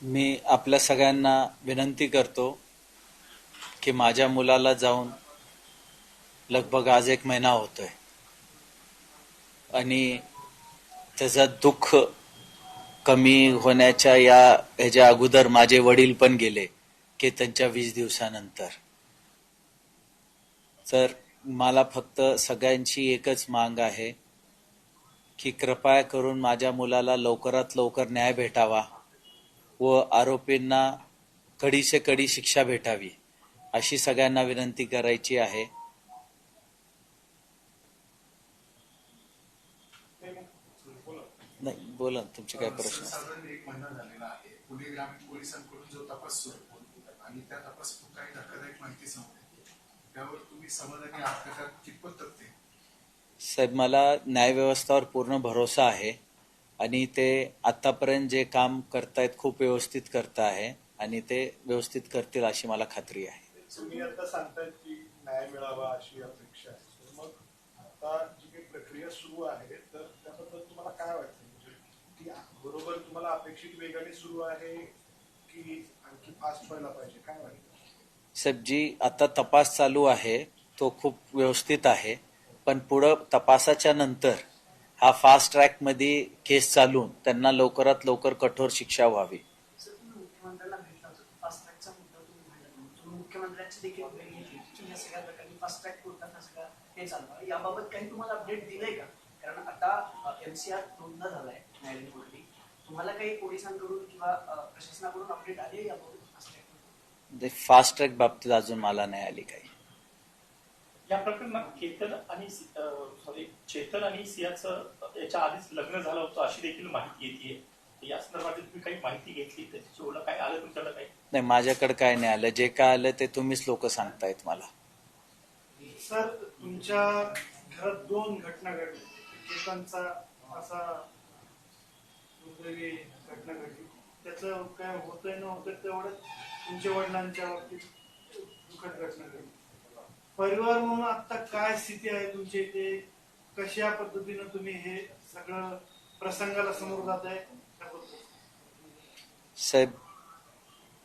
मी आपल्या सगळ्यांना विनंती करतो की माझ्या मुलाला जाऊन लगभग आज 1 महिना होतोय आणि त्याचं दुःख कमी होण्याच्या ह्याच्या अगोदर माझे वडील पण गेले की त्यांच्या 20 दिवसानंतर. तर मला फक्त सगळ्यांची एकच मांग आहे की कृपया करून माझ्या मुलाला लवकरात लवकर न्याय भेटावा व आरोपींना कडी से कडी शिक्षा भेटावी अशी सगळ्यांना विनंती करायची आहे. नाही बोला तुमचे काय प्रश्न असतील. साधारण 1 महिना झालेला आहे. पुणे ग्रामीण पोलिसांकडून जो तपास सुरू होता आणि त्या तपासातून काही धक्कादायक माहिती समोर येते, त्यावर तुम्ही समाधानी आहात का? कितपत तथ्य? साहेब, मला न्यायव्यवस्थेवर पूर्ण भरोसा आहे आणि ते आतापर्यंत जे काम करतायत खूप व्यवस्थित करत आहे आणि ते व्यवस्थित करतील अशी मला खात्री आहे. तुम्ही आता सांगतायत की न्याय मिळावा अशी अपेक्षा आहे, तर मग आता जी काही प्रक्रिया सुरू आहे तर त्याबद्दल तुम्हाला काय वाटतं? म्हणजे ती बरोबर तुम्हाला अपेक्षित वेगाने सुरू आहे की आणखी फास्ट व्हायला पाहिजे, काय वाटतं? साहेब, जी आता तपास चालू आहे तो खूप व्यवस्थित आहे, पण पुढं तपासाच्या नंतर हा फास्ट ट्रॅक मध्ये केस चालून त्यांना लवकरात लवकर कठोर शिक्षा व्हावी. मुख्यमंत्र्यांना भेटला होता फास्ट ट्रॅकचा मुद्दा तुम्ही मांडला, मुख्यमंत्र्यांची देखील भेट घेतली की या सगळ्या प्रकारे फास्ट ट्रॅक कोर्टात हा सगळा हे चालू याबाबत काही तुम्हाला अपडेट दिलंय का? कारण आता MCR नोंद झालाय न्यायालयीन कोर्टाने, तुम्हाला काही पोलिसांकडून किंवा प्रशासनाकडून अपडेट आली याबाबत फास्ट ट्रॅक? फास्ट ट्रॅक बाबतीत अजून मला नाही आली काही. या प्रकरणात चेतन आणि सियाचं याच्या आधीच लग्न झालं होतं अशी देखील माहिती येते. या संदर्भात तुम्ही काही माहिती घेतली, त्याची ओळख काय आलं तुमच्याकडे? काही नाही, माझ्याकडे काय नाही आलं. जे काय आलं ते तुम्हीच लोक सांगतायत मला. सर, तुमच्या घरात 2 घटना घडल्या. चेतनचा असा दुर्दैवी घटना घडली, त्याचं काय होतंय न होतंय तेवढं तुमच्या वडिलांच्या बाबतीत दुःखद घटना घडली. परिवार म्हणून आता काय स्थिती आहे तुमच्या इथे? कशा पद्धतीनं तुम्ही हे सगळं प्रसंगाला समोर जात आहे त्याबद्दल? साहेब,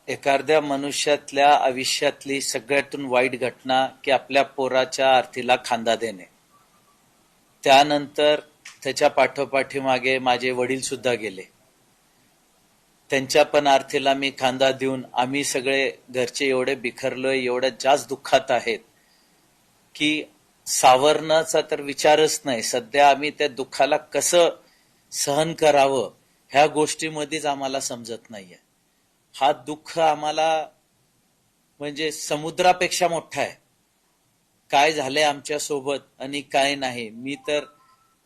एखाद्या मनुष्यातल्या आयुष्यातली सगळ्यातून वाईट घटना की आपल्या पोराच्या आरतीला खांदा देणे. त्यानंतर त्याच्या पाठोपाठीमागे माझे वडील सुद्धा गेले. त्यांच्या पण आरतीला मी खांदा देऊन आम्ही सगळे घरचे एवढे बिखरलोय, एवढ्या जास्त दुःखात आहेत की सावरण्याचा तर विचारच नाही. सध्या आम्ही त्या दुःखाला कसं सहन करावं ह्या गोष्टीमध्येच आम्हाला समजत नाहीये. हा दुःख आम्हाला म्हणजे समुद्रापेक्षा मोठा आहे. काय झालंय आमच्या सोबत आणि काय नाही. मी तर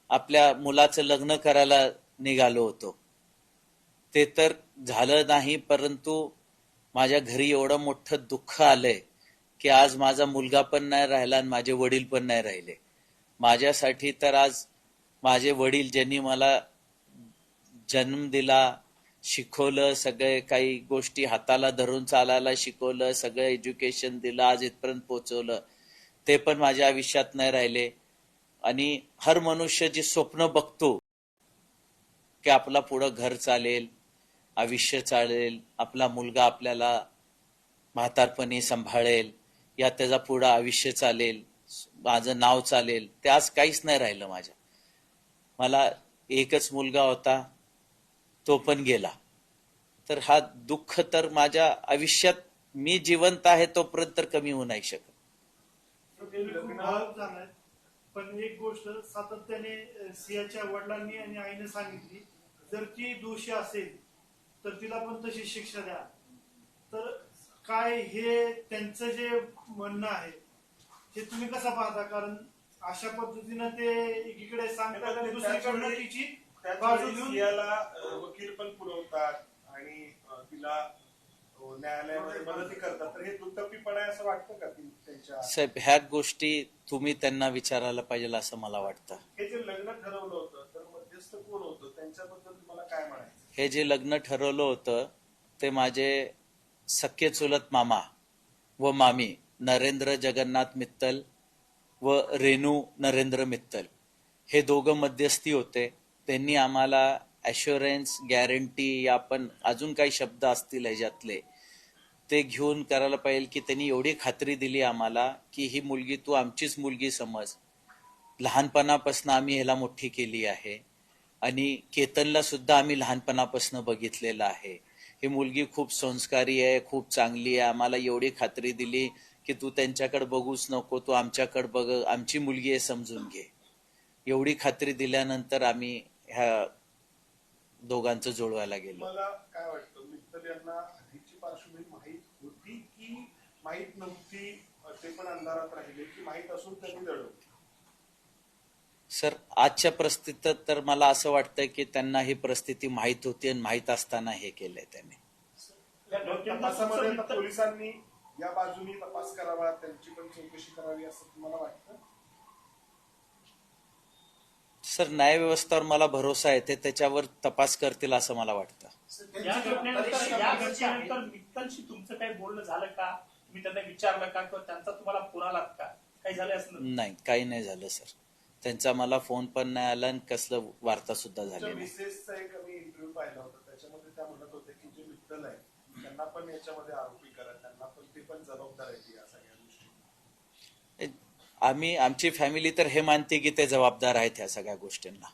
आपल्या मुलाचं लग्न करायला निघालो होतो, ते तर झालं नाही, परंतु माझ्या घरी एवढं मोठं दुःख आलंय की आज माझा मुलगा पण नाही राहिला आणि माझे वडील पण नाही राहिले. माझ्यासाठी तर आज माझे वडील ज्यांनी मला जन्म दिला, शिकवलं, सगळे काही गोष्टी हाताला धरून चालायला शिकवलं, सगळं एज्युकेशन दिलं, आज इथपर्यंत पोहोचवलं, ते पण माझ्या आयुष्यात नाही राहिले. आणि हर मनुष्य जी स्वप्न बघतो की आपला पुढं घर चालेल, आयुष्य चालेल, आपला मुलगा आपल्याला म्हातारपणी सांभाळेल, या त्याचा पुढं आयुष्य चालेल, माझं नाव चालेल, ते आज काहीच नाही राहिलं माझ्या. मला एकच मुलगा होता, तो पण गेला. तर हा दुःख तर माझ्या आयुष्यात मी जिवंत आहे तोपर्यंत तर कमी होऊ नाही शकत. पण एक गोष्ट सातत्याने सियाच्या वडिलांनी आणि आईने सांगितली, जर ती दोषी असेल तर तिला पण तशी शिक्षा द्या. तर काय हे त्यांचं जे म्हणणं आहे हे तुम्ही कसं पाहता? कारण अशा पद्धतीनं ते एकीकडे सांगतात आणि दुसरीकडनं तिची बाजू घेऊन सियाला वकील पण पुरवतात आणि तिला न्यायालयामध्ये मदती करतात, तर हे दुटप्पीपणा आहे असं वाटतं का त्यांच्या? साहेब, ह्या गोष्टी तुम्ही त्यांना विचारायला पाहिजे असं मला वाटतं. हे जे लग्न ठरवलं होतं तर मध्यस्थ कोण होतं, त्यांच्याबद्दल तुम्हाला काय म्हणायचं? हे जे लग्न ठरवलं होतं ते माझे सख्खे चुलत मामा व मामी नरेंद्र जगन्नाथ मित्तल व रेणू नरेंद्र मित्तल हे दोघं मध्यस्थी होते. त्यांनी आम्हाला ॲश्युरन्स, गॅरंटी, आपण अजून काही शब्द असतील ह्याच्यातले ते घेऊन करायला पाहिजे की त्यांनी एवढी खात्री दिली आम्हाला की ही मुलगी तू आमचीच मुलगी समज. लहानपणापासून आम्ही ह्याला मोठी केली आहे आणि केतनला सुद्धा आम्ही लहानपणापासून बघितलेलं आहे. ही मुलगी खूप संस्कारी आहे, खूप चांगली आहे. आम्हाला एवढी खात्री दिली की तू त्यांच्याकडे बघूच नको, तू आमच्याकडे बघ, आमची मुलगी आहे समजून घे. एवढी खात्री दिल्यानंतर आम्ही ह्या दोघांचं जुळवायला गेलो. मला काय वाटतं, मित्तल यांना आधीची पार्श्वभूमी माहीत होती की माहीत नव्हती, ते पण अंधारात राहिले, की माहीत असून त्यांनी दडवलं? सर, आजच्या परिस्थितीत तर मला असं वाटतं की त्यांना ही परिस्थिती माहीत होती आणि माहीत असताना हे केलंय त्यांनी. तपासामध्ये आता पोलिसांनी या बाजूनी तपास करावा, त्यांची पण चौकशी करावी असं तुम्हाला वाटतं? सर, न्यायव्यवस्थेवर मला भरोसा आहे, ते त्याच्यावर तपास करतील असं मला वाटतं. या घटनेनंतर मित्तलशी तुमचं काही बोलणं झालं का? तुम्ही त्यांना विचारलं का किंवा त्यांचा तुम्हाला फोन आला का? काही झालं असं? नाही, काही नाही झालं सर. त्यांचा मला फोन पण नाही आला आणि कसलं वार्ता सुद्धा झाली नाही. मिसेसचा एक आम्ही इंटरव्ह्यू पाहिला होता, त्याच्यामध्ये त्या म्हणत होते की जे मित्तल आहे त्यांना पण याच्यामध्ये आरोपी करा, त्यांना पण ते पण जबाबदार आहेत या सगळ्या गोष्टी. आमची फॅमिली तर हे मानते की ते जबाबदार आहेत ह्या सगळ्या गोष्टींना.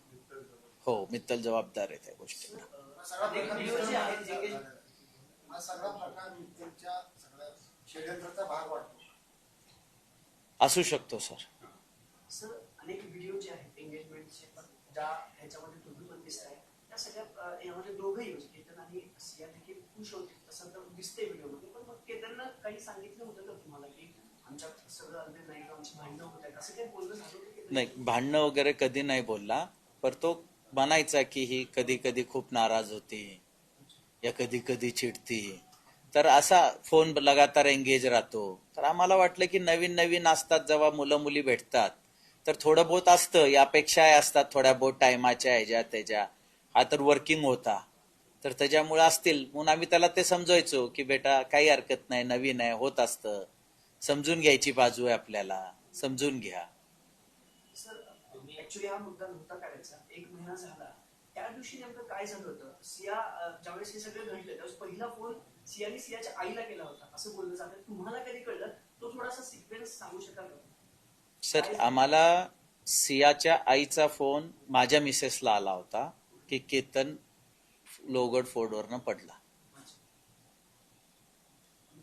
हो, मित्तल जबाबदार आहेत या गोष्टींना. सगळा प्रकार मित्तलच्या सगळ्या षडयंत्राचा भाग वाटतो. असू शकतो सर. सर, अनेक व्हिडिओ जे आहेत एंगेजमेंटचे ज्या ह्याच्यामध्ये तुम्ही पण दिसताय, त्या सगळ्या यामध्ये दोघंही म्हणजे केतन आणि सिया देखील खुश होते तसं तर दिसते व्हिडिओमध्ये. पण मग केतननं काही सांगितलं होतं का तुम्हाला की आमच्यात सगळं अगदी नाही का, आमची भांडणं होत आहेत, असं काही बोलणं झालं होतं? नाही, भांडणं वगैरे कधी नाही बोलला, पण तो म्हणायचा की ही कधी कधी खूप नाराज होती या कधी कधी चिडती. तर असा फोन लगातार एंगेज राहतो. तर आम्हाला वाटलं की नवीन नवीन असतात जेव्हा मुलं मुली भेटतात तर थोडं बहुत असतं, यापेक्षा असतात थोड्या बहुत टायमाच्या ह्याच्या त्याच्या. हा तर वर्किंग होता तर त्याच्यामुळे असतील म्हणून आम्ही त्याला ते समजायचो की बेटा काही हरकत नाही, नवीन आहे, होत असतं, समजून घ्यायची बाजू आहे आपल्याला, समजून घ्या. सर, ऍक्च्युली हा मुद्दा नव्हता काढायचा. 1 महिना झाला, त्या दिवशी नेमकं काय झालं होतं? सिया ज्यावेळेस हे सगळं घडलं त्यावेळेस पहिला फोन सियाने सियाच्या आईला केला होता असं बोललं जातं. तुम्हाला कधी कळलं? तो थोडासा सिक्वेन्स सांगू शकाल का? सर, आम्हाला सियाच्या आईचा फोन माझ्या मिसेसला आला होता की केतन लोगड फोर्डवरनं पडला.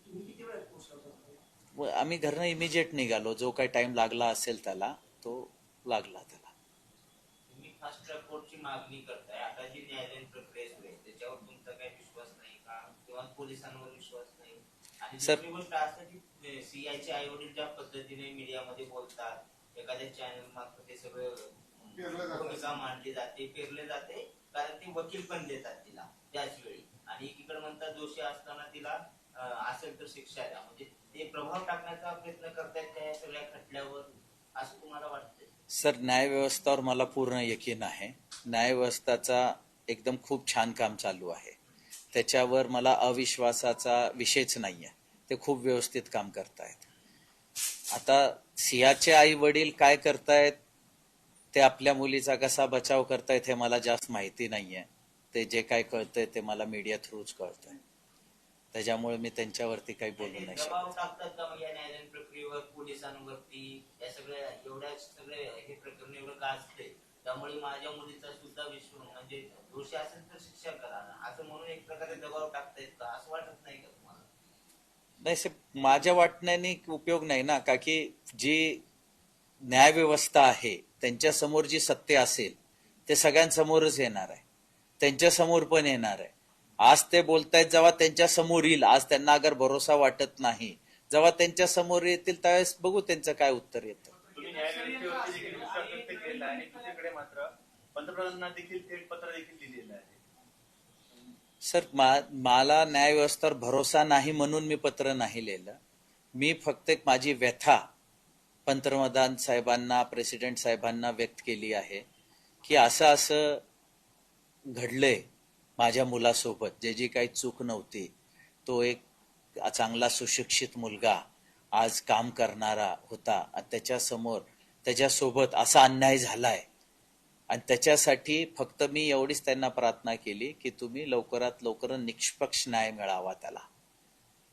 तुम्ही किती वेळात पोहोचला होता? व आम्ही घरनं इमिजिएट निघालो. जो काही टाइम लागला असेल त्याला तो लागला त्याला. तुम्ही फास्ट ट्रॅक कोर्टची मागणी करताय, आता जी न्यायालयीन प्रक्रिया सुरू आहे त्याच्यावर तुमचा काही विश्वास नाही का किंवा पोलिसांवर विश्वास नाही? आणि दुसरी गोष्ट असं की सीआयचे आई वडील ज्या पद्धतीने मीडियामध्ये बोलतात, एखाद्या चॅनल मार्फत ते सगळं भूमिका मांडली जाते, पेरले जाते, कारण ते वकील पण देतात तिला त्याच वेळी, आणि एकीकडे म्हणतात दोषी असताना तिला असेल तर शिक्षा द्या. म्हणजे ते प्रभाव टाकण्याचा प्रयत्न करतायत त्या सगळ्या खटल्यावर, असं तुम्हाला वाटतंय? सर, न्यायव्यवस्थेवर मला पूर्ण यकीन आहे. न्यायव्यवस्थेचा एकदम खूप छान काम चालू आहे. त्याच्यावर मला अविश्वासाचा विषयच नाही आहे. ते खूप व्यवस्थित काम करतायत. आता सियाचे आई वडील काय करतायत, ते आपल्या मुलीचा कसा बचाव करतायत हे मला जास्त माहिती नाहीये. ते जे काय कळतंय ते मला मीडिया थ्रूच कळतंय, त्याच्यामुळे मी त्यांच्यावरती काही बोलू नाही शकत. दबाव टाकतात का मग या न्यायालयीन प्रक्रियेवर पोलिसांवरती? या सगळ्या एवढ्या सगळे हे प्रकरण एवढं का असते, त्यामुळे माझ्या मुलीचा सुद्धा विश्वास म्हणजे दोषी असेल तर शिक्षा करा असं म्हणून एक प्रकारे दबाव टाकतायत का, असं वाटत नाही का तुम्हाला? नाही, माझ्या वाटण्याने उपयोग नाही ना, का की जी न्यायव्यवस्था आहे त्यांच्या समोर जी सत्य असेल ते सगळ्यांसमोरच येणार आहे, त्यांच्या समोर पण येणार आहे. आज ते बोलतायत, जेव्हा त्यांच्या समोर येईल, आज त्यांना अगर भरोसा वाटत नाही, जेव्हा त्यांच्या समोर येतील त्यावेळेस बघू त्यांचं काय उत्तर येतं. तुम्ही न्यायव्यवस्थेवरती देखील विश्वास व्यक्त केला आणि दुसरीकडे मात्र पंतप्रधानांना देखील थेट पत्र देखील लिहिलेलं आहे. सर, मला न्यायव्यवस्थेवर भरोसा नाही म्हणून मी पत्र नाही लिहिलं. मी फक्त एक माझी व्यथा पंतप्रधान साहेबांना, प्रेसिडेंट साहेबांना व्यक्त केली आहे की असं असं घडलंय माझ्या मुलासोबत, जी काही चूक नव्हती. तो एक चांगला सुशिक्षित मुलगा, आज काम करणारा होता, त्याच्यासमोर त्याच्यासोबत असा अन्याय झालाय आणि त्याच्यासाठी फक्त मी एवढीच त्यांना प्रार्थना केली की तुम्ही लवकरात लवकर निष्पक्ष न्याय मिळावा त्याला,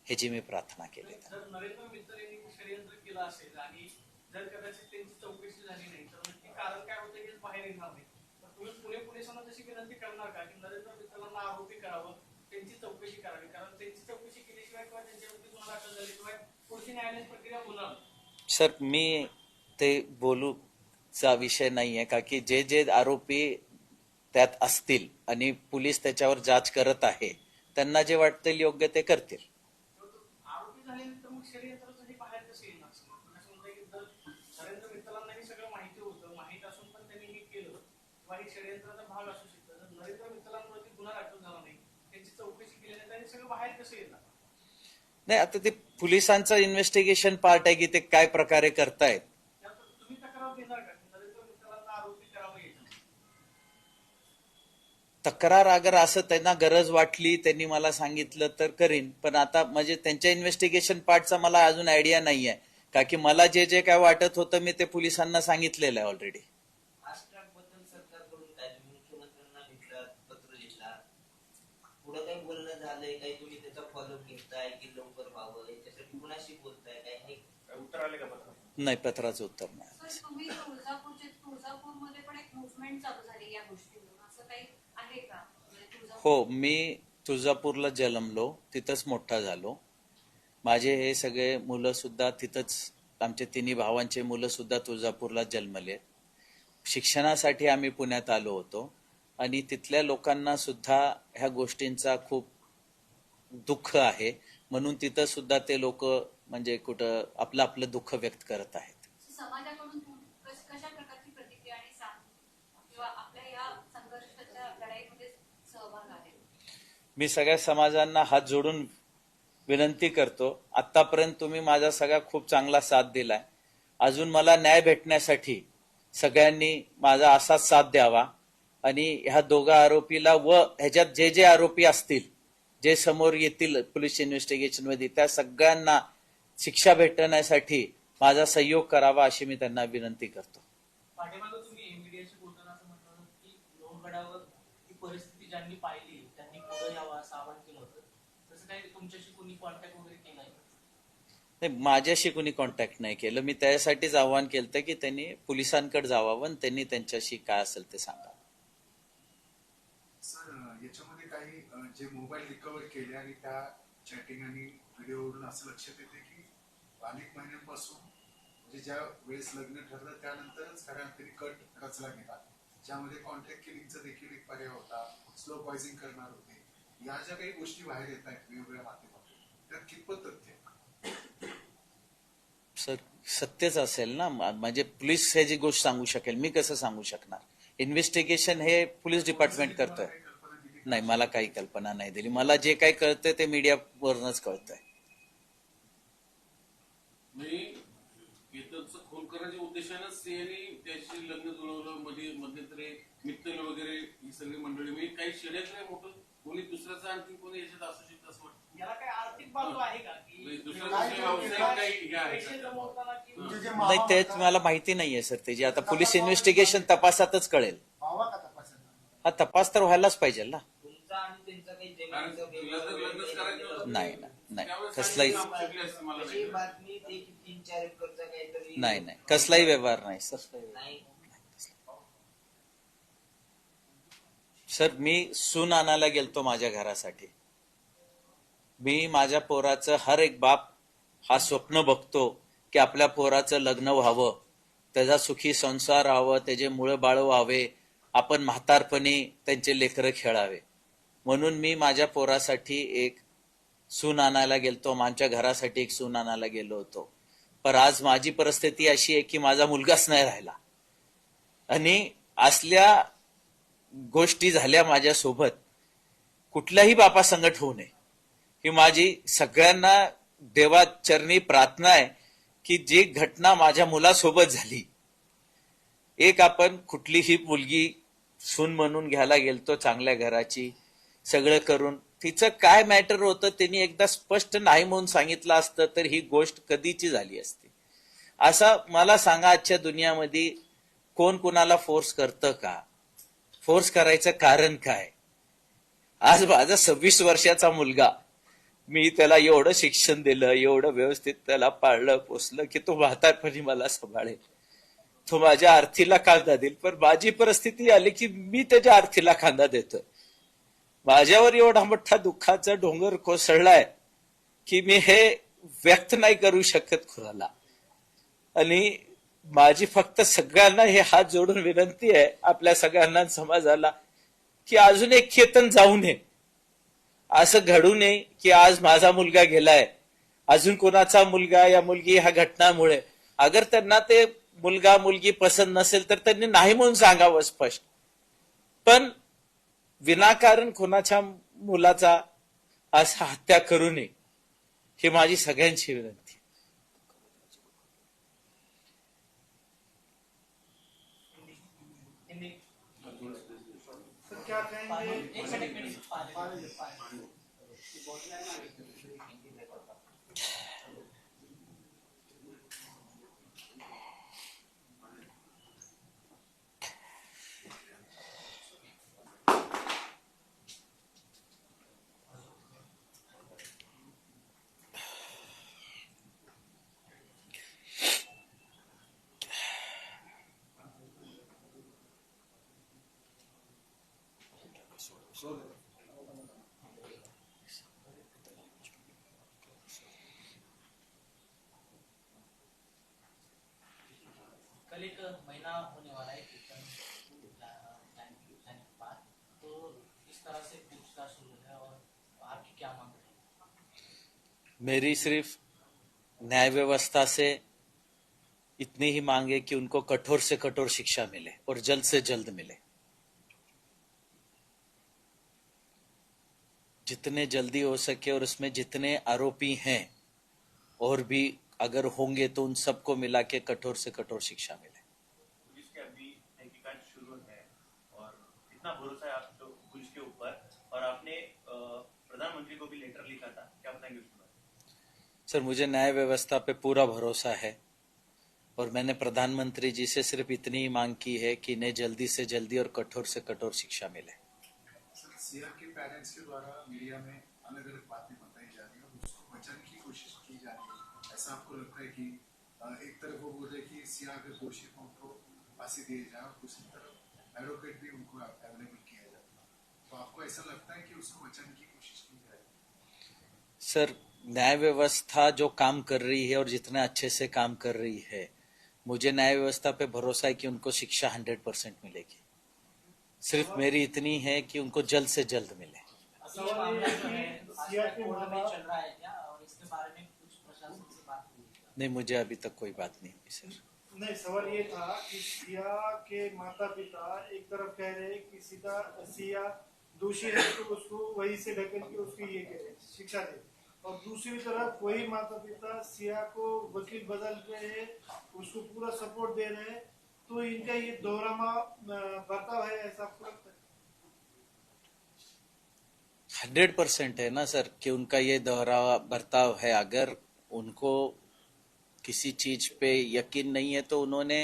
ह्याची मी प्रार्थना केली. जर नरेंद्र मित्तल यांनी षडयंत्र केलं असेल आणि जर कदाचित त्यांची चौकशी झाली नाही तर नक्की कारण काय होतं हे बाहेर येणार नाही, तर तुम्ही पुणे पोलिसांना तशी विनंती करणार का की नरेंद्र मित्तलांना आरोपी करावं, त्यांची चौकशी करावी, कारण त्यांची चौकशी केल्याशिवाय किंवा त्यांच्यावरती गुन्हा दाखल झाल्याशिवाय पुढची न्यायालयीन प्रक्रिया होणार नाही. सर, मी ते बोलूचा विषय नाहीये का की जे जे आरोपी त्यात असतील आणि पोलीस त्याच्यावर जांच करत आहे त्यांना जे वाटतील योग्य ते करतील. आरोपी झाल्यानंतर मग षडयंत्राचं हे बाहेर कसं येणार? नरेंद्र मित्तलांना हे सगळं माहिती होतं, माहित असून पण त्यांनी हे केलं किंवा हे षडयंत्राचा भाग असू शकतो. जर नरेंद्र मित्तलांवरती गुन्हा दाखल झाला नाही, त्यांची चौकशी केली नाही, त्यांनी सगळं बाहेर कसं येणार? नाही, आता ते पोलिसांचं इन्व्हेस्टिगेशन पार्ट आहे की ते काय प्रकारे करतायत. तुम्ही तक्रार देणार का की नरेंद्र मित्तलांना आरोपी करावं यायचं? तक्रार अगर असं त्यांना गरज वाटली, त्यांनी मला सांगितलं तर करीन, पण आता म्हणजे त्यांच्या इन्व्हेस्टिगेशन पार्टचा मला अजून आयडिया नाहीये का की मला जे जे काय वाटत होतं मी ते पोलिसांना सांगितलेलं आहे ऑलरेडी. फास्ट ट्रॅक बद्दल सरकारकडून काय तुम्ही मुख्यमंत्र्यांना भेटलात, पत्र लिहिलात, पुढे काही बोलणं झालंय, काही तुम्ही त्याचा फॉलोअप घेताय की लवकर व्हावं, याच्यासाठी कुणाशी बोलताय, काही उत्तर आले का पत्र? नाही, पत्राचं उत्तर नाही. सर, तुम्ही तुळजापूरमध्ये पण एक मुवमेंट चालू झाली या गोष्टीवरून, असं काही आहे का? हो, मी तुळजापूरला जन्मलो, तिथंच मोठा झालो. माझे हे सगळे मुलं सुद्धा तिथंच, आमचे तिन्ही भावांचे मुलं सुद्धा तुळजापूरला जन्मले. शिक्षणासाठी आम्ही पुण्यात आलो होतो आणि तिथल्या लोकांना सुद्धा ह्या गोष्टींचा खूप दुःख आहे, म्हणून तिथं सुद्धा ते लोक म्हणजे कुठं आपलं आपलं दुःख व्यक्त करत आहेत. समाजाकडून कशा प्रकारची प्रतिक्रिया आणि किंवा आपल्या या संघर्षाच्या लढाईमध्ये सहभाग आहे? मी सगळ्या समाजांना हात जोडून विनंती करतो, आतापर्यंत तुम्ही माझा सगळा खूप चांगला साथ दिलाय. अजून मला न्याय भेटण्यासाठी सगळ्यांनी माझा असाच साथ द्यावा आणि ह्या दोघा आरोपीला व ह्याच्यात जे जे आरोपी असतील, जे समोर येतील पोलीस इन्व्हेस्टिगेशन मध्ये, त्या सगळ्यांना शिक्षा भेटण्यासाठी माझा सहयोग करावा अशी मी त्यांना विनंती करतो. पाठीमागं तुम्ही मीडियाशी बोलताना असं म्हटलं की लोहगडावर ही परिस्थिती ज्यांनी पाहिली त्यांनी पुढे यावं असं आवाहन केलं होतं, तसं काही तुमच्याशी कोणी कॉन्टॅक्ट वगैरे केला आहे? नाही, माझ्याशी कोणी कॉन्टॅक्ट नाही केलं. मी त्यासाठीच आवाहन केलं की त्यांनी पोलिसांकडे जावावं आणि त्यांनी त्यांच्याशी काय असेल ते सांगावं. सर, याच्यामध्ये काही जे मोबाईल रिकव्हर केले आणि त्या चॅटिंग आणि व्हिडिओवरून असं लक्षात येते की अनेक महिन्यांपासून म्हणजे ज्या वेळेस लग्न ठरलं त्यानंतरच खऱ्या अर्थाने कट रचला गेला, ज्यामध्ये कॉन्टॅक्ट किलिंगचा देखील एक पर्याय होता, स्लो पॉइझनिंग करणार होते. या ज्या काही गोष्टी बाहेर येत आहेत वेगवेगळ्या माध्यमातून, त्यात कितपत तथ्य? सर, सत्यच असेल ना, म्हणजे पोलीस हे जी गोष्ट सांगू शकेल, मी कसं सांगू शकणार? इन्व्हेस्टिगेशन हे पोलीस डिपार्टमेंट करतोय. नाही, मला काही कल्पना नाही दिली. मला जे काही कळतंय ते मीडियावरूनच कळतंय. केतनचं खून करण्याच्या उद्देशानं सीएनी त्याशी लग्न जुळवलं, मध्ये मध्यंतरी मित्तल वगैरे ही सगळी मंडळी, म्हणजे काही षडयंत्र मोठं कोणी दुसऱ्याचं आणखी कोणी याच्यात असू शकतं असं वाटतं. याला काही आर्थिक बाजू आहे का की दुसऱ्याचं व्यावसायिक काही हे आहे पैसे का? जमवताना की नाही, ते मला माहिती नाहीये सर. त्याची आता पोलीस इन्व्हेस्टिगेशन तपासातच कळेल. व्हावा का तपासायला? हा तपास तर व्हायलाच पाहिजे ना. तुमचा आणि त्यांचा काही कारण जमिनीचा तुला तर लग्नच करायचं होतं. नाही नाही, त्यावेळेस कसलाही सांगितलं शिकले असते मला अशी नाही. बातमी ते की 3-4 एकरचा काहीतरी नाही, कसलाही व्यवहार नाही सर. नाही. सर, मी सून आणायला गेलतो माझ्या घरासाठी. मी माझ्या पोराचं, हर एक बाप हा स्वप्न बघतो की आपल्या पोराचं लग्न व्हावं, त्याचा सुखी संसार व्हावं, त्याचे मुळं बाळ व्हावे, आपण म्हातारपणी त्यांचे लेकरं खेळावे. म्हणून मी माझ्या पोरासाठी एक सून आणायला गेलतो, आमच्या घरासाठी एक सून आणायला गेलो होतो. पण आज माझी परिस्थिती अशी आहे की माझा मुलगाच नाही राहिला आणि असल्या गोष्टी झाल्या माझ्यासोबत. कुठल्याही बापा संगत होऊ नये ही माझी सगळ्यांना देवाचरणी प्रार्थना आहे की जी घटना माझ्या मुलासोबत झाली, एक आपण कुठलीही मुलगी सून म्हणून घ्यायला गेलतो चांगल्या घराची, सगळं करून तिचं काय मॅटर होतं त्यांनी एकदा स्पष्ट नाही म्हणून सांगितलं असतं तर ही गोष्ट कधीची झाली असती. असा मला सांगा, आजच्या दुनियामध्ये कोण कुणाला फोर्स करतं का? फोर्स करायचं कारण काय? आज माझा 26 वर्षाचा मुलगा, मी त्याला एवढं शिक्षण दिलं, एवढं व्यवस्थित त्याला पाळलं पोसलं की तो म्हातारपणी मला सांभाळेल, तो माझ्या आर्थीला खांदा देईल. पण माझी परिस्थिती आली की मी त्याच्या आर्थीला खांदा देतोय. माझ्यावर एवढा मोठा दुःखाचा डोंगर कोसळलाय की मी हे व्यक्त नाही करू शकत कुणाला. आणि माझी फक्त सगळ्यांना हे हात जोडून विनंती आहे, आपल्या सगळ्यांना समाजाला, की अजून एक चेतन जाऊ नये. असं घडू नये की आज माझा मुलगा गेलाय, अजून कोणाचा मुलगा या मुलगी ह्या घटनामुळे, अगर त्यांना ते मुलगा मुलगी पसंत नसेल तर त्यांनी नाही म्हणून सांगावं स्पष्ट. पण विनाकारण कोणाच्या मुलाचा असा हत्या करू नये, ही माझी सगळ्यांची विनंती. सर क्या कहेंगे? कल एक महीना होने वाला है बाद, तो इस तरह से पूछताछ शुरू है और आपकी क्या मांग है? मेरी सिर्फ न्याय व्यवस्था से इतनी ही मांग है कि उनको कठोर से कठोर शिक्षा मिले और जल्द से जल्द मिले. जितने जल्दी हो सके, और उसमें जितने आरोपी हैं और भी अगर होंगे तो उन सबको मिला के कठोर से कठोर शिक्षा मिले. पुलिस के अभी तहकीकात शुरू है और कितना भरोसा है आपको पुलिस के ऊपर, और आपने प्रधानमंत्री को भी लेटर लिखा था, क्या बताएंगे उसके बारे में? सर, मुझे न्याय व्यवस्था पे पूरा भरोसा है और मैंने प्रधानमंत्री जी से सिर्फ इतनी ही मांग की है कि इन्हें जल्दी से जल्दी और कठोर से कठोर शिक्षा मिले. सीएम के पेरेंट्स के द्वारा मीडिया में अलग अलग बातें बताई जा रही है और उसको बचाने की कोशिश की जा रही है. ऐसा आपको लगता है कि एक तरफ वो बोल रहे कि सीएम अगर दोषी को उनको फांसी दी जाए और दूसरी तरफ एडवोकेट भी उनको अवेलेबल किया जाता है, तो आपको ऐसा लगता है कि उसको बचाने की कोशिश की जा रही है? सर, न्याय व्यवस्था जो काम कर रही है और जितना अच्छे से काम कर रही है, मुझे न्याय व्यवस्था पे भरोसा है कि उनको शिक्षा 100% मिलेगी. सिर्फ मेरी इतनी है कि उनको जल्द से जल्द मिले. ये मामला जो है कोर्ट में चल रहा है क्या, और इसके बारे में कुछ प्रशासन से बात हुई? नहीं, मुझे अभी तक कोई बात नहीं हुई सर. नहीं, सवाल ये था कि सिया के माता पिता एक तरफ कह रहे कि सीधा सिया दोषी है तो उसको वही से ढकेल के उसकी ये कह रहे शिक्षा दे, और दूसरी तरफ वही माता पिता सिया को वकील बदल रहे हैं, उसको पूरा सपोर्ट दे रहे हैं. तो इनका ये दोहरामा बर्ताव है, ऐसा आपको लगता है? 100% है ना सर कि उनका ये दोहरा बर्ताव है. अगर उनको किसी चीज पे यकीन नहीं है तो उन्होंने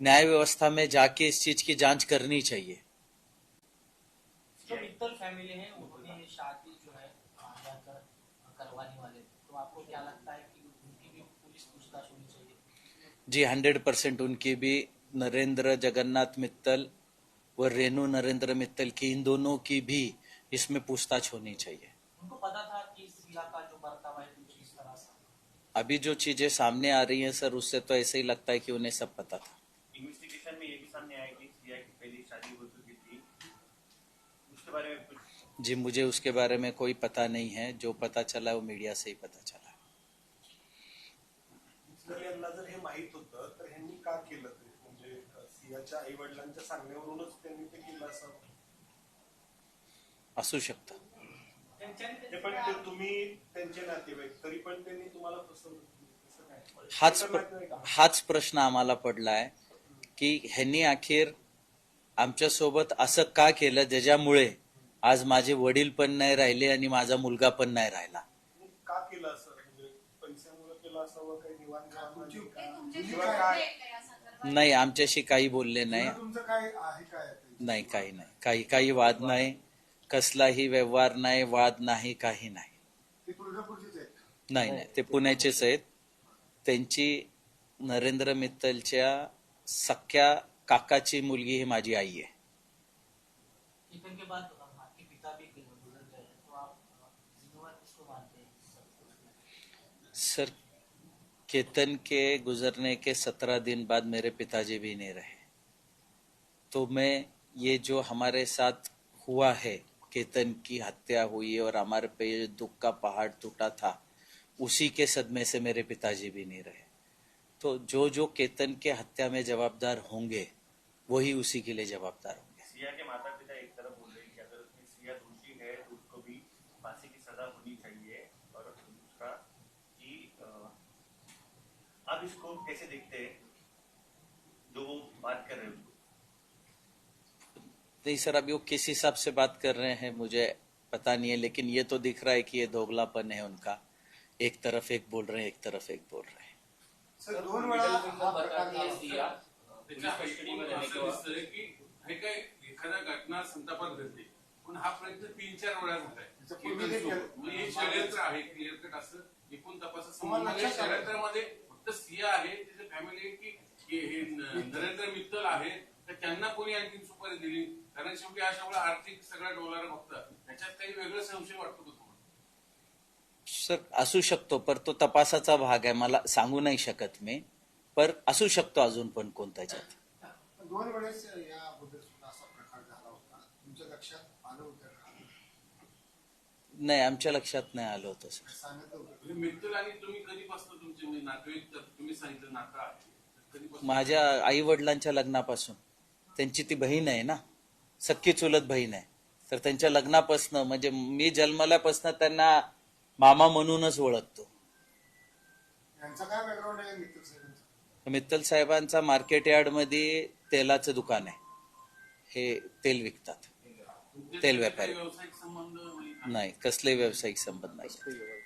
न्याय व्यवस्था में जाके इस चीज की जांच करनी चाहिए. जो मित्तल फैमिली है उन्होंने शादी जो है जाकर करवाने वाले, तो आपको क्या लगता है कि उनकी भी पुलिस पूछताछ होनी चाहिए? जी 100% उनकी भी, नरेंद्र जगन्नाथ मित्तल व रेणु नरेंद्र मित्तल की, इन दोनों की भी इसमें पूछताछ होनी चाहिए. उनको पता था कि सिया का जो बर्ताव है कुछ इस तरह से? अभी जो चीजें सामने आ रही हैं सर, उससे तो ऐसे ही लगता है कि उन्हें सब पता था. इन्वेस्टिगेशन में ये भी सामने आया कि सिया की पहली शादी हो चुकी थी, उसके बारे में कुछ? जी, मुझे उसके बारे में कोई पता नहीं है. जो पता चला वो मीडिया से ही पता चला. यांना जर हे माहित होतं तर ह्यांनी का केलं ते, म्हणजे सियाच्या आई वडिलांच्या सांगण्यावरूनच त्यांनी ते केलं असं असू शकतं. पण ते तुम्ही त्यांचे नातेवाईक, तरी पण त्यांनी तुम्हाला फसवलं. हाच प्रश्न आम्हाला पडलाय की ह्यांनी अखेर आमच्यासोबत असं का केलं ज्याच्यामुळे आज माझे वडील पण नाही राहिले आणि माझा मुलगा पण नाही राहिला. का केलं असं, म्हणजे पैशामुळे केलं असावं, काही निवांत तुमची भूमिका काय आहे या संदर्भात? नाही, आमच्याशी काही बोलले नाही. तुमचं काय आहे काय नाही, काही नाही, काही वाद नाही, कसलाही व्यवहार नाही, वाद नाही, काही नाही. ते तुळजापूरचीच आहेत? नाही, ते पुण्याचेच आहेत. त्यांची नरेंद्र मित्तलच्या सख्या काकाची मुलगी ही माझी आई आहे. केतन के बाद आपके पिता भी गुजर गए हैं, तो आप जिम्मेवार किसको मानते हैं? सर, केतन के गुजरने के 17 दिन बाद मेरे पिताजी भी नहीं रहे. तो मैं ये जो हमारे साथ हुआ है, केतन की हत्या हुई और हमारे पे ये दुख का पहाड़ टूटा था, उसी के सदमे से मेरे पिताजी भी नहीं रहे. तो जो केतन के हत्या में जवाबदार होंगे वही उसी के लिए जवाबदार होंगे. सिया के माता पिता एक तरफ बोल रहे हैं कि अगर उसमें सिया दोषी है तो उसको भी फांसी की सजा होनी चाहिए, और दूसरा कि आप इसको कैसे देखते हैं जो वो बात कर रहे हैं? नहीं सर, अभी वो किस हिसाब से बात कर रहे हैं मुझे पता नहीं है, लेकिन ये तो दिख रहा है कि ये दोगलापन है उनका. एक तरफ एक बोल रहे हैं, एक तरफ एक बोल रहे हैं. सर 2 वेळा हा प्रकार झाला. त्याच्या ऐकून असं दिसतंय की हे काय एखाद्या घटना संतापात घडते, पण हा प्रयत्न 3-4 वेळा झालाय. म्हणजे हे षडयंत्र आहे, क्लिअर कट असं एकूण तपासासंबंधी षडयंत्रामध्ये फक्त सिया आहे, त्याची फॅमिली की हे नरेंद्र मित्तल आहे, तर त्यांना कोणी आणखी सुपारी दिली? कारण शेवटी अशामुळे आर्थिक सगळा डोलारा बघता त्याच्यात काही वेगळं संशय वाटतो का तुम्हाला? सर, असू शकतो, पर तो तपासाचा भाग आहे, मला सांगू नाही शकत मी, पर असू शकतो अजून पण कोणत्याच्यात. 2 वेळेस या अगोदर सुद्धा असा प्रकार झाला होता, तुमच्या लक्षात आलं होतं का? नाही, आमच्या लक्षात नाही आलं होतं सर. सांगितलं होतं? म्हणजे मित्तल आणि तुम्ही कधीपासून तुमचे नातेवाईक, तुम्ही सांगितलं नातं आहे, कधीपासून? माझ्या आई वडिलांच्या लग्नापासून. त्यांची ती बहीण आहे ना, सख्खी चुलत बहीण आहे, तर त्यांच्या लग्नापासून, म्हणजे मी जन्मल्यापासून त्यांना मामा म्हणूनच ओळखतो. यांचा काय बॅकग्राऊंड आहे मित्र साहेबांचा? मित्तल साहेबांचा मार्केट यार्ड मध्ये तेलाचं दुकान आहे, हे तेल विकतात, तेल व्यापारी. व्यावसायिक संबंध नाही, कसले व्यावसायिक संबंध नाही.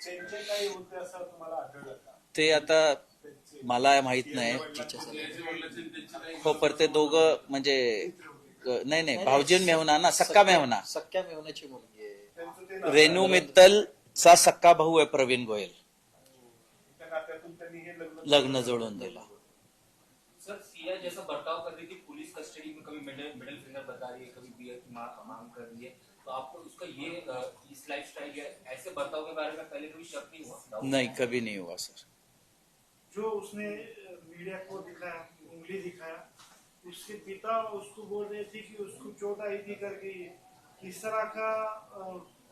त्यांचे काही होते असं तुम्हाला आढळलं का? ते आता मला माहित नाही. हो, पर ते दोघं म्हणजे नाही, भाऊजीन मेहना ना, सक्का मेहना, सख्या मेहनाची मुलगी आहे. त्यांचं ते नातं रेणू मित्तलचा सक्का भाऊ आहे प्रवीण गोयल. त्या नात्यातून त्यांनी हे लग्न जोडून दिला. सर, सिया जैसा बर्ताव कर रही थी पुलिस कस्टडी में, कभी मिडिल फिंगर बता रही है, कभी बियर की मांग कर रही है, तो आपको उसका ये इस लाइफस्टाइल या ऐसे बर्ताव के बारे में पहले कभी शक नहीं हुआ? नहीं, कभी नहीं हुआ सर. जो उसने मीडिया को दिखाया, उंगली दिखाया, उसके पिता उसको बोल रहे थे कि उसको चोट आई थी करके, इस तरह का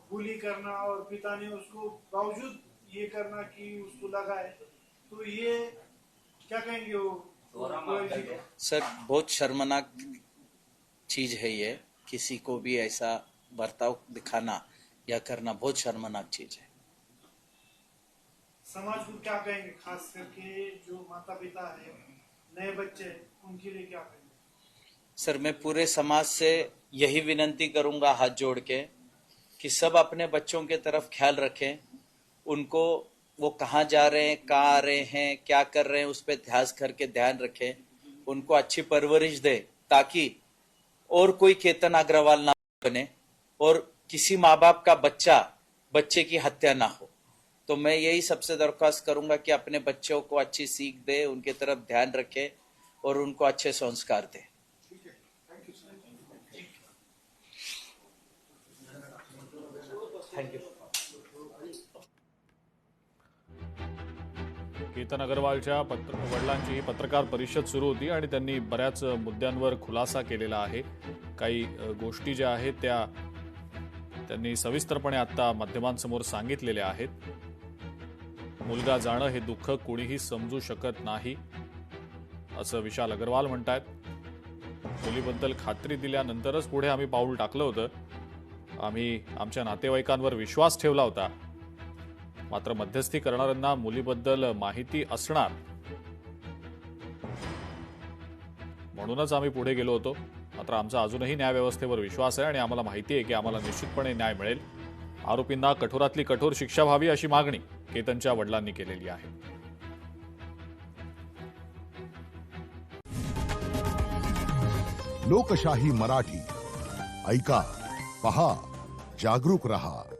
बुली करना, और पिता ने उसको बावजूद ये करना कि उसको लगा है, तो ये क्या कहेंगे वो? सर, बहुत शर्मनाक चीज है ये, किसी को भी ऐसा बर्ताव दिखाना या करना बहुत शर्मनाक चीज है. समाज को क्या कहेंगे, खास करके जो माता पिता है, नए बच्चे, उनके लिए क्या कहेंगे? सर, मैं पूरे समाज से यही विनती करूंगा हाथ जोड़ के कि सब अपने बच्चों के तरफ ख्याल रखें, उनको वो कहाँ जा रहे हैं, कहाँ आ रहे हैं, क्या कर रहे हैं, उस पर ध्यान करके ध्यान रखें, उनको अच्छी परवरिश दे, ताकि और कोई केतन अग्रवाल ना बने और किसी माँ बाप का बच्चे की हत्या ना हो. तो मैं यही सबसे दरख्वास्त करूंगा कि अपने बच्चों को अच्छी सीख दे, उनके तरफ ध्यान रखे और उनको अच्छे संस्कार दे. थँक्यू. केतन अग्रवालच्या वडिलांची ही पत्रकार परिषद सुरू होती आणि त्यांनी बऱ्याच मुद्द्यांवर खुलासा केलेला आहे. काही गोष्टी ज्या आहेत त्या त्यांनी सविस्तरपणे आता माध्यमांसमोर सांगितलेल्या आहेत. मुलगा जाणं हे दुःख कोणीही समजू शकत नाही असं विशाल अग्रवाल म्हणतात. मुलीबद्दल खात्री दिल्यानंतरच पुढे आम्ही पाऊल टाकलं होतं. आम्ही आमच्या नातेवाईकांवर विश्वास ठेवला होता, मात्र मध्यस्थी करणाऱ्यांना मुलीबद्दल माहिती असणार म्हणूनच आम्ही पुढे गेलो होतो. मात्र आमचा अजूनही न्यायव्यवस्थेवर विश्वास आहे आणि आम्हाला माहिती आहे की आम्हाला निश्चितपणे न्याय मिळेल. आरोपींना कठोरातली कठोर शिक्षा व्हावी अशी मागणी केतनच्या वडिलांनी केलेली आहे. लोकशाही मराठी ऐका, पहा, जागरूक रहा.